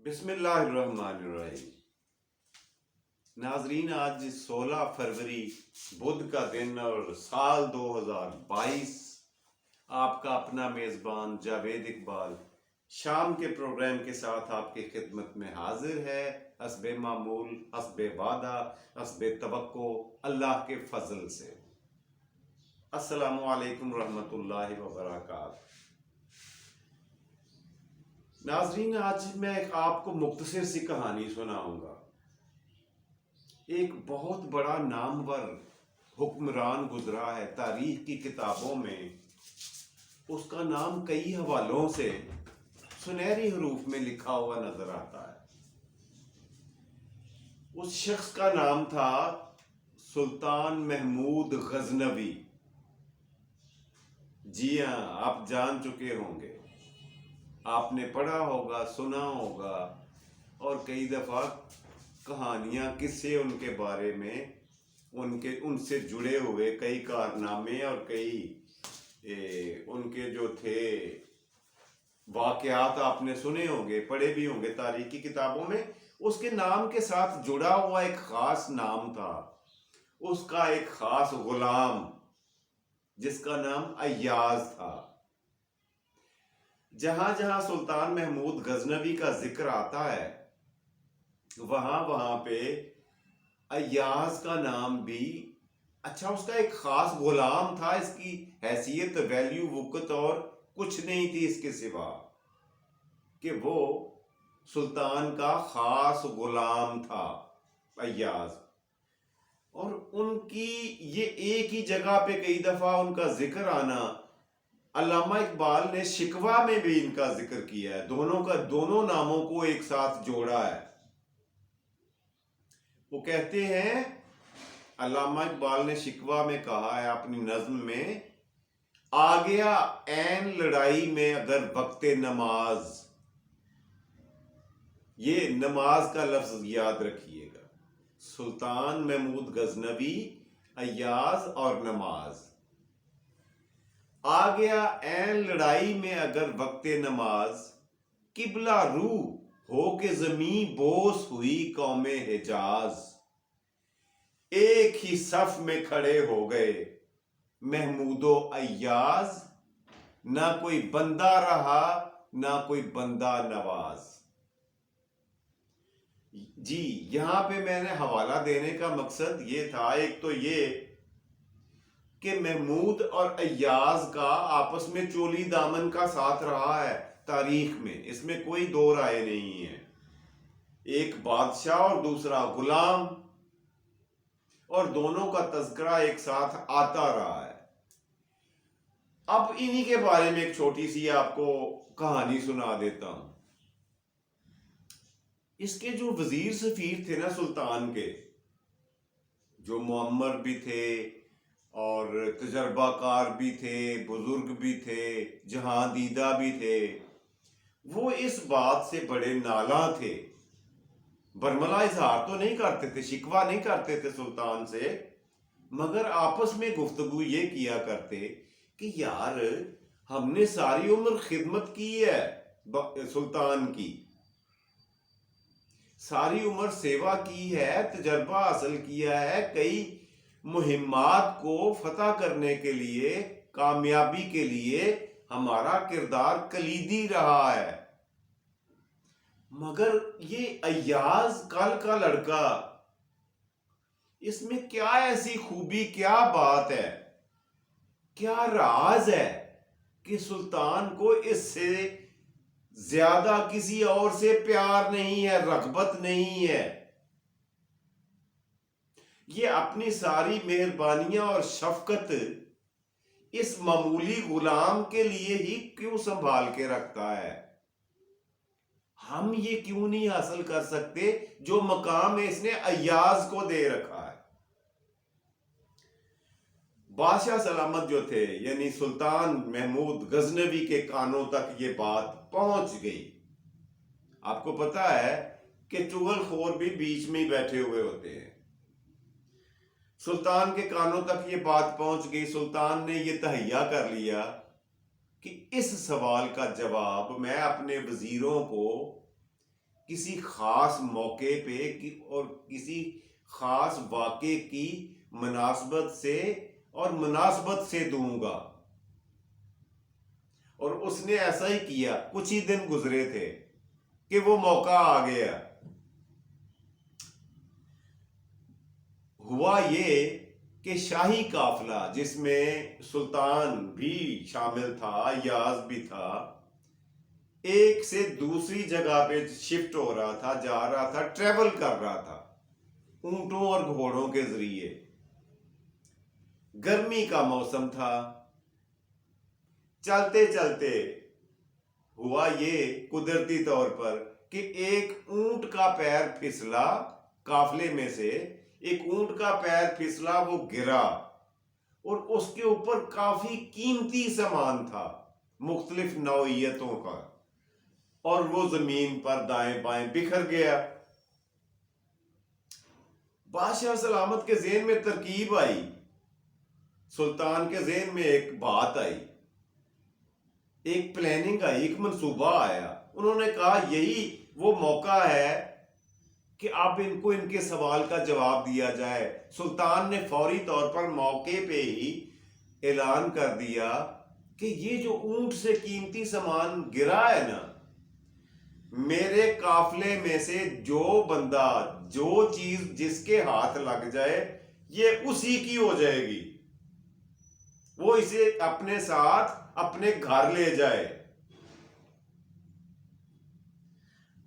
بسم اللہ الرحمن الرحیم۔ ناظرین، آج 16 فروری بدھ کا دن اور سال 2022، آپ کا اپنا میزبان جاوید اقبال شام کے پروگرام کے ساتھ آپ کی خدمت میں حاضر ہے، حسب معمول، حسب وعدہ، حسب توقع، اللہ کے فضل سے۔ السلام علیکم ورحمۃ اللہ وبرکاتہ۔ ناظرین، آج میں آپ کو مختصر سی کہانی سناؤں گا۔ ایک بہت بڑا نامور حکمران گزرا ہے تاریخ کی کتابوں میں، اس کا نام کئی حوالوں سے سنہری حروف میں لکھا ہوا نظر آتا ہے۔ اس شخص کا نام تھا سلطان محمود غزنوی۔ جی ہاں، آپ جان چکے ہوں گے، آپ نے پڑھا ہوگا، سنا ہوگا، اور کئی دفعہ کہانیاں، قصے ان کے بارے میں، ان سے جڑے ہوئے کئی کارنامے اور کئی ان کے جو تھے واقعات آپ نے سنے ہوں گے، پڑھے بھی ہوں گے تاریخی کتابوں میں۔ اس کے نام کے ساتھ جڑا ہوا ایک خاص نام تھا، اس کا ایک خاص غلام جس کا نام ایاز تھا۔ جہاں جہاں سلطان محمود غزنوی کا ذکر آتا ہے، وہاں پہ ایاز کا نام بھی، اچھا، اس کا ایک خاص غلام تھا، اس کی حیثیت، ویلیو، وقت اور کچھ نہیں تھی اس کے سوا کہ وہ سلطان کا خاص غلام تھا ایاز۔ اور ان کی یہ ایک ہی جگہ پہ کئی دفعہ ان کا ذکر آنا، علامہ اقبال نے شکوہ میں بھی ان کا ذکر کیا ہے، دونوں ناموں کو ایک ساتھ جوڑا ہے۔ وہ کہتے ہیں، علامہ اقبال نے شکوہ میں کہا ہے اپنی نظم میں، آ گیا عین لڑائی میں اگر وقت نماز۔ یہ نماز کا لفظ یاد رکھیے گا، سلطان محمود غزنوی، ایاز اور نماز۔ آ گیا عین لڑائی میں اگر وقت نماز، قبلہ رو ہو کے زمیں بوس ہوئی قوم حجاز۔ ایک ہی صف میں کھڑے ہو گئے محمود و ایاز، نہ کوئی بندہ رہا نہ کوئی بندہ نواز۔ جی، یہاں پہ میں نے حوالہ دینے کا مقصد یہ تھا، ایک تو یہ کہ محمود اور ایاز کا آپس میں چولی دامن کا ساتھ رہا ہے تاریخ میں، اس میں کوئی دو رائے نہیں ہے۔ ایک بادشاہ اور دوسرا غلام، اور دونوں کا تذکرہ ایک ساتھ آتا رہا ہے۔ اب انہی کے بارے میں ایک چھوٹی سی آپ کو کہانی سنا دیتا ہوں۔ اس کے جو وزیر سفیر تھے نا سلطان کے، جو معمر بھی تھے اور تجربہ کار بھی تھے، بزرگ بھی تھے، جہاں دیدہ بھی تھے، وہ اس بات سے بڑے نالاں تھے۔ برملا اظہار تو نہیں کرتے تھے، شکوہ نہیں کرتے تھے سلطان سے، مگر آپس میں گفتگو یہ کیا کرتے کہ یار، ہم نے ساری عمر خدمت کی ہے سلطان کی، ساری عمر سیوا کی ہے، تجربہ حاصل کیا ہے، کئی مہمات کو فتح کرنے کے لیے، کامیابی کے لیے ہمارا کردار کلیدی رہا ہے، مگر یہ ایاز کل کا لڑکا، اس میں کیا ایسی خوبی، کیا بات ہے، کیا راز ہے کہ سلطان کو اس سے زیادہ کسی اور سے پیار نہیں ہے، رغبت نہیں ہے، یہ اپنی ساری مہربانیاں اور شفقت اس معمولی غلام کے لیے ہی کیوں سنبھال کے رکھتا ہے؟ ہم یہ کیوں نہیں حاصل کر سکتے جو مقام اس نے ایاز کو دے رکھا ہے؟ بادشاہ سلامت جو تھے، یعنی سلطان محمود غزنوی کے کانوں تک یہ بات پہنچ گئی۔ آپ کو پتا ہے کہ چغل خور بھی بیچ میں ہی بیٹھے ہوئے ہوتے ہیں۔ سلطان کے کانوں تک یہ بات پہنچ گئی، سلطان نے یہ تہیہ کر لیا کہ اس سوال کا جواب میں اپنے وزیروں کو کسی خاص موقع پہ اور کسی خاص واقعے کی مناسبت سے دوں گا. اور اس نے ایسا ہی کیا. کچھ ہی دن گزرے تھے کہ وہ موقع آ گیا. ہوا یہ کہ شاہی قافلہ جس میں سلطان بھی شامل تھا، ایاز بھی تھا، ایک سے دوسری جگہ پہ شفٹ ہو رہا تھا، جا رہا تھا، ٹریول کر رہا تھا اونٹوں اور گھوڑوں کے ذریعے. گرمی کا موسم تھا. چلتے چلتے ہوا یہ قدرتی طور پر کہ ایک اونٹ کا پیر پھسلا. قافلے میں سے ایک اونٹ کا پیر پھسلا، وہ گرا، اور اس کے اوپر کافی قیمتی سامان تھا مختلف نوعیتوں کا، اور وہ زمین پر دائیں بائیں بکھر گیا. بادشاہ سلامت کے ذہن میں ترکیب آئی، سلطان کے ذہن میں ایک بات آئی، ایک پلاننگ آئی، ایک منصوبہ آیا. انہوں نے کہا یہی وہ موقع ہے کہ اب ان کو ان کے سوال کا جواب دیا جائے. سلطان نے فوری طور پر موقع پہ ہی اعلان کر دیا کہ یہ جو اونٹ سے قیمتی سامان گرا ہے نا، میرے قافلے میں سے جو بندہ، جو چیز جس کے ہاتھ لگ جائے، یہ اسی کی ہو جائے گی. وہ اسے اپنے ساتھ اپنے گھر لے جائے.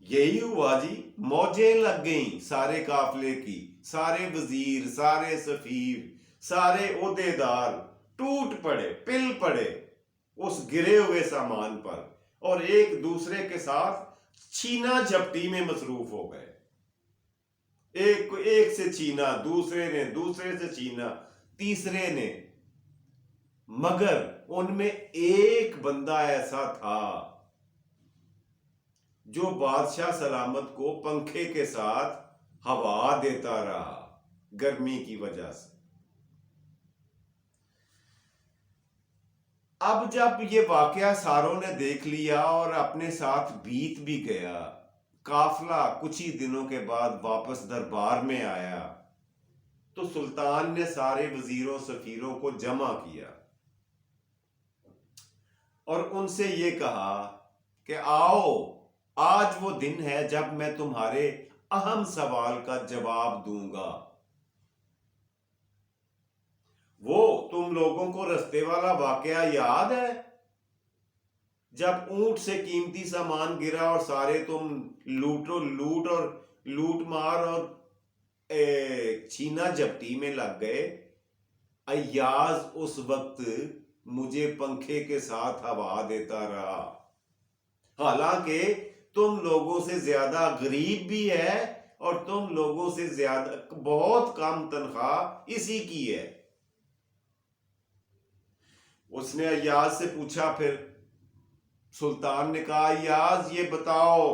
یہی ہوا جی. موجیں لگ گئیں سارے قافلے کی. سارے وزیر، سارے سفیر، سارے عہدیدار ٹوٹ پڑے، پل پڑے اس گرے ہوئے سامان پر، اور ایک دوسرے کے ساتھ چھینا جھپٹی میں مصروف ہو گئے. ایک سے چھینا، دوسرے نے، دوسرے سے چھینا، تیسرے نے. مگر ان میں ایک بندہ ایسا تھا جو بادشاہ سلامت کو پنکھے کے ساتھ ہوا دیتا رہا گرمی کی وجہ سے. اب جب یہ واقعہ ساروں نے دیکھ لیا اور اپنے ساتھ بیت بھی گیا، قافلہ کچھ ہی دنوں کے بعد واپس دربار میں آیا، تو سلطان نے سارے وزیروں سفیروں کو جمع کیا اور ان سے یہ کہا کہ آؤ، آج وہ دن ہے جب میں تمہارے اہم سوال کا جواب دوں گا. وہ تم لوگوں کو رستے والا واقعہ یاد ہے جب اونٹ سے قیمتی سامان گرا اور سارے تم لوٹ مار اور چھینا جھپٹی میں لگ گئے؟ ایاز اس وقت مجھے پنکھے کے ساتھ ہوا دیتا رہا، حالانکہ تم لوگوں سے زیادہ غریب بھی ہے اور تم لوگوں سے زیادہ بہت کم تنخواہ اسی کی ہے. اس نے ایاز سے پوچھا. پھر سلطان نے کہا ایاز یہ بتاؤ،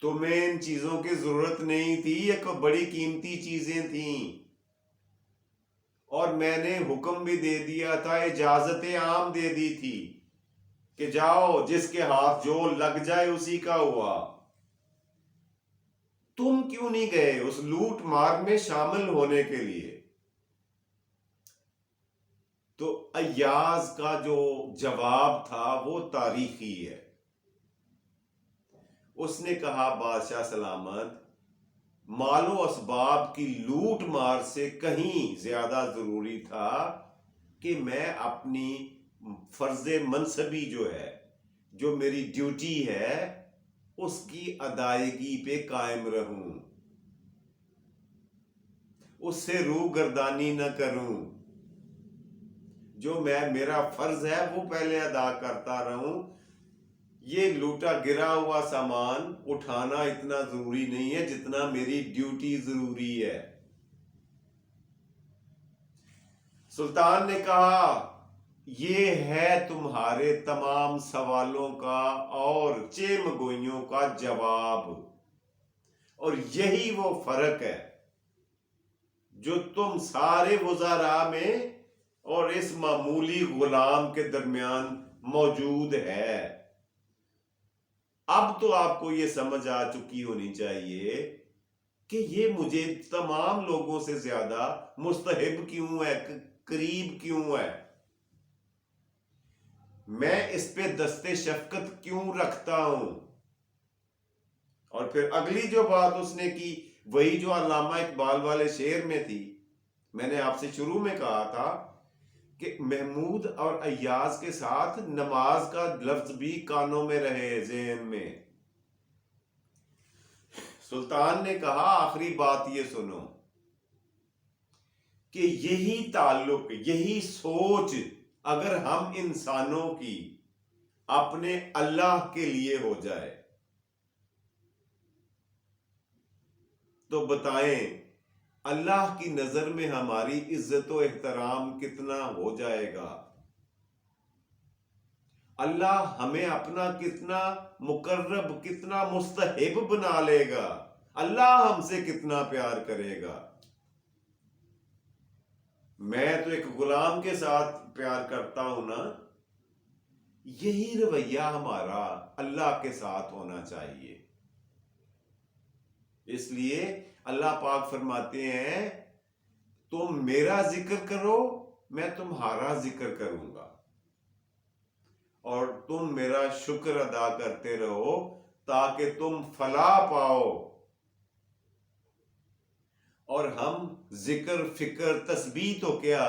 تمہیں ان چیزوں کی ضرورت نہیں تھی، یہ بڑی قیمتی چیزیں تھیں، اور میں نے حکم بھی دے دیا تھا، اجازت عام دے دی تھی کہ جاؤ جس کے ہاتھ جو لگ جائے اسی کا ہوا. تم کیوں نہیں گئے اس لوٹ مار میں شامل ہونے کے لیے؟ تو ایاز کا جو جواب تھا وہ تاریخی ہے. اس نے کہا بادشاہ سلامت، مال و اسباب کی لوٹ مار سے کہیں زیادہ ضروری تھا کہ میں اپنی فرض منصبی جو ہے، جو میری ڈیوٹی ہے، اس کی ادائیگی پہ قائم رہوں، اس سے روگردانی نہ کروں. جو میرا فرض ہے وہ پہلے ادا کرتا رہوں. یہ لوٹا گرا ہوا سامان اٹھانا اتنا ضروری نہیں ہے جتنا میری ڈیوٹی ضروری ہے. سلطان نے کہا یہ ہے تمہارے تمام سوالوں کا اور چیمگوئیوں کا جواب، اور یہی وہ فرق ہے جو تم سارے وزراء میں اور اس معمولی غلام کے درمیان موجود ہے. اب تو آپ کو یہ سمجھ آ چکی ہونی چاہیے کہ یہ مجھے تمام لوگوں سے زیادہ مستحب کیوں ہے، قریب کیوں ہے، میں اس پہ دستے شفقت کیوں رکھتا ہوں۔ اور پھر اگلی جو بات اس نے کی وہی جو علامہ اقبال والے شعر میں تھی، میں نے آپ سے شروع میں کہا تھا کہ محمود اور ایاز کے ساتھ نماز کا لفظ بھی کانوں میں رہے، ذہن میں۔ سلطان نے کہا آخری بات یہ سنو کہ یہی تعلق، یہی سوچ اگر ہم انسانوں کی اپنے اللہ کے لیے ہو جائے تو بتائیں اللہ کی نظر میں ہماری عزت و احترام کتنا ہو جائے گا، اللہ ہمیں اپنا کتنا مقرب، کتنا مستحب بنا لے گا، اللہ ہم سے کتنا پیار کرے گا۔ میں تو ایک غلام کے ساتھ پیار کرتا ہوں نا، یہی رویہ ہمارا اللہ کے ساتھ ہونا چاہیے۔ اس لیے اللہ پاک فرماتے ہیں تم میرا ذکر کرو میں تمہارا ذکر کروں گا، اور تم میرا شکر ادا کرتے رہو تاکہ تم فلاح پاؤ۔ اور ہم ذکر، فکر، تسبیح تو کیا،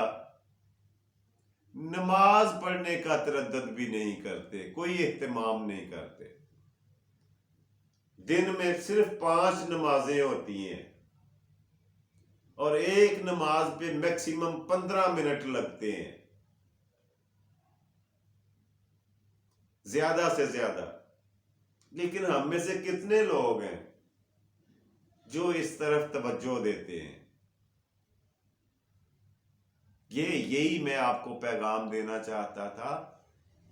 نماز پڑھنے کا تردد بھی نہیں کرتے، کوئی اہتمام نہیں کرتے۔ دن میں صرف 5 نمازیں ہوتی ہیں اور ایک نماز پہ میکسیمم 15 منٹ لگتے ہیں، زیادہ سے زیادہ۔ لیکن ہم میں سے کتنے لوگ ہیں جو اس طرف توجہ دیتے ہیں؟ یہی میں آپ کو پیغام دینا چاہتا تھا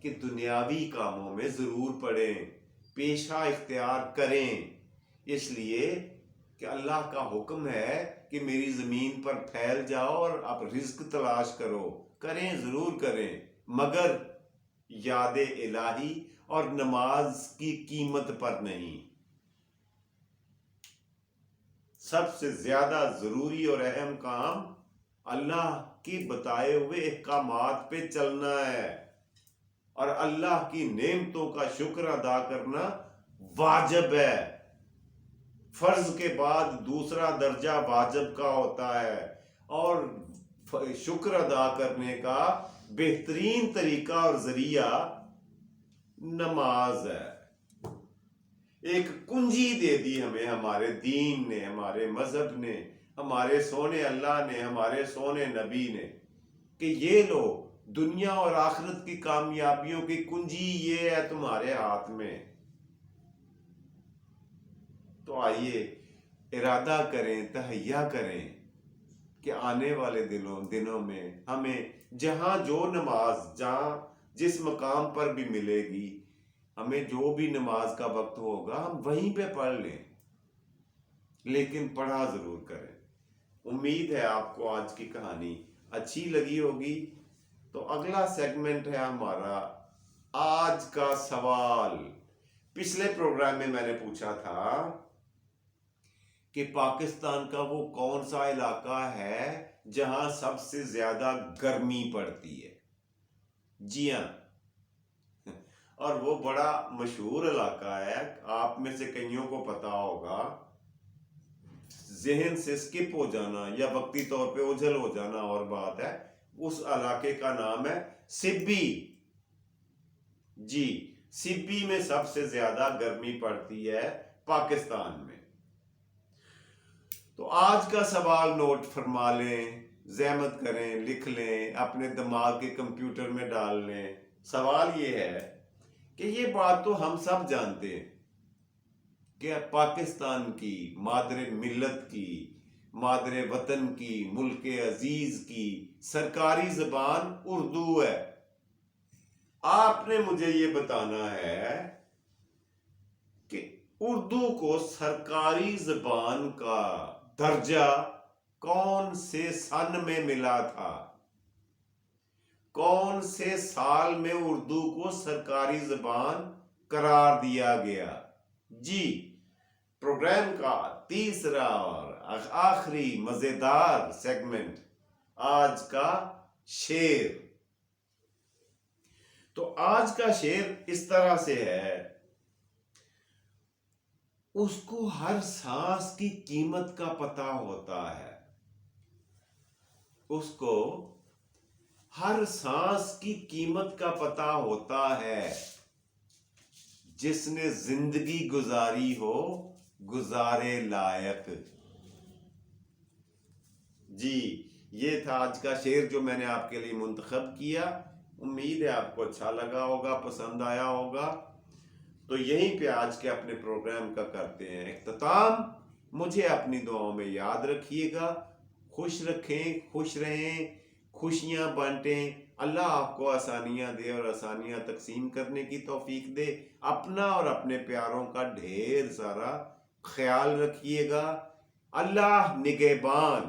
کہ دنیاوی کاموں میں ضرور پڑیں، پیشہ اختیار کریں، اس لیے کہ اللہ کا حکم ہے کہ میری زمین پر پھیل جاؤ اور آپ رزق تلاش کرو، کریں، ضرور کریں، مگر یاد الہی اور نماز کی قیمت پر نہیں۔ سب سے زیادہ ضروری اور اہم کام اللہ کے بتائے ہوئے احکامات پہ چلنا ہے، اور اللہ کی نعمتوں کا شکر ادا کرنا واجب ہے۔ فرض کے بعد دوسرا درجہ واجب کا ہوتا ہے، اور شکر ادا کرنے کا بہترین طریقہ اور ذریعہ نماز ہے۔ ایک کنجی دے دی ہمیں ہمارے دین نے، ہمارے مذہب نے، ہمارے سونے اللہ نے، ہمارے سونے نبی نے، کہ یہ لو دنیا اور آخرت کی کامیابیوں کی کنجی یہ ہے تمہارے ہاتھ میں۔ تو آئیے ارادہ کریں، تہیہ کریں کہ آنے والے دنوں میں ہمیں جہاں جو نماز، جہاں جس مقام پر بھی ملے گی، ہمیں جو بھی نماز کا وقت ہوگا ہم وہیں پہ پڑھ لیں، لیکن پڑھا ضرور کریں۔ امید ہے آپ کو آج کی کہانی اچھی لگی ہوگی۔ تو اگلا سیگمنٹ ہے ہمارا آج کا سوال۔ پچھلے پروگرام میں نے پوچھا تھا کہ پاکستان کا وہ کون سا علاقہ ہے جہاں سب سے زیادہ گرمی پڑتی ہے؟ جی ہاں، اور وہ بڑا مشہور علاقہ ہے، آپ میں سے کئیوں کو پتا ہوگا، ذہن سے سکپ ہو جانا یا وقتی طور پہ اوجھل ہو جانا اور بات ہے۔ اس علاقے کا نام ہے سبی۔ جی، سبی میں سب سے زیادہ گرمی پڑتی ہے پاکستان میں۔ تو آج کا سوال نوٹ فرما لیں، زحمت کریں، لکھ لیں، اپنے دماغ کے کمپیوٹر میں ڈال لیں۔ سوال یہ ہے کہ یہ بات تو ہم سب جانتے ہیں کہ پاکستان کی، مادر ملت کی، مادر وطن کی، ملک عزیز کی سرکاری زبان اردو ہے۔ آپ نے مجھے یہ بتانا ہے کہ اردو کو سرکاری زبان کا درجہ کون سے سن میں ملا تھا، کون سے سال میں اردو کو سرکاری زبان قرار دیا گیا۔ جی، پروگرام کا تیسرا اور آخری مزیدار سیگمنٹ، آج کا شعر۔ تو آج کا شعر اس طرح سے ہے: اس کو ہر سانس کی قیمت کا پتہ ہوتا ہے، اس کو ہر سانس کی قیمت کا پتہ ہوتا ہے، جس نے زندگی گزاری ہو گزارے لائق۔ جی، یہ تھا آج کا شعر جو میں نے آپ کے لیے منتخب کیا۔ امید ہے آپ کو اچھا لگا ہوگا، پسند آیا ہوگا۔ تو یہیں پہ آج کے اپنے پروگرام کا کرتے ہیں اختتام۔ مجھے اپنی دعاؤں میں یاد رکھیے گا۔ خوش رکھیں، خوش رہیں، خوشیاں بانٹیں۔ اللہ آپ کو آسانیاں دے اور آسانیاں تقسیم کرنے کی توفیق دے۔ اپنا اور اپنے پیاروں کا ڈھیر سارا خیال رکھیے گا۔ اللہ نگہبان۔